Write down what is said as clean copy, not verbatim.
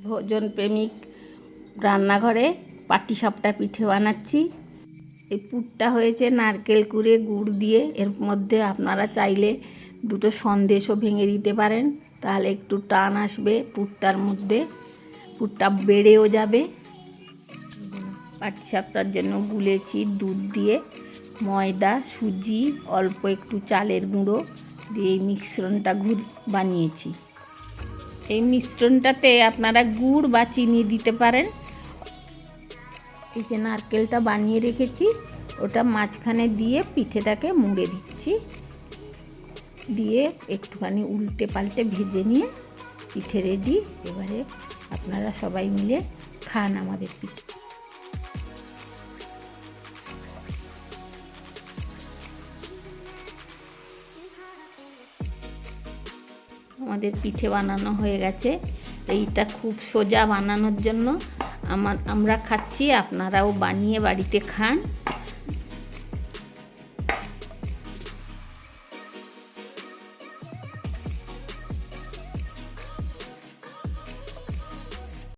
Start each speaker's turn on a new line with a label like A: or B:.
A: ভোজন প্রেমিক রান্নাঘরে পাটিসাপটা পিঠে বানাচ্ছি। এই পুরটা হয়েছে নারকেল কুড়ে গুড় দিয়ে। এর মধ্যে আপনারা চাইলে দুটো সন্দেশও ভেঙে দিতে পারেন, তাহলে একটু টান আসবে পুরটার মধ্যে, পুরটা বেড়েও যাবে। পাটিসাপটার জন্য গুলেছি দুধ দিয়ে, ময়দা, সুজি, অল্প একটু চালের গুঁড়ো দিয়ে এই মিশ্রণটা বানিয়েছি। এই মিশ্রণটাতে আপনারা গুড় বা চিনি দিতে পারেন। এই যে নারকেলটা বানিয়ে রেখেছি, ওটা মাঝখানে দিয়ে পিঠেটাকে মুড়ে দিচ্ছি, দিয়ে একটুখানি উল্টে পাল্টে ভেজে নিয়ে পিঠে রেডি। এবারে আপনারা সবাই মিলে খান আমাদের পিঠে। আমাদের পিঠে বানানো হয়ে গেছে। এইটা খুব সোজা বানানোর জন্য আমরা খাচ্ছি, আপনারাও বানিয়ে বাড়িতে খান।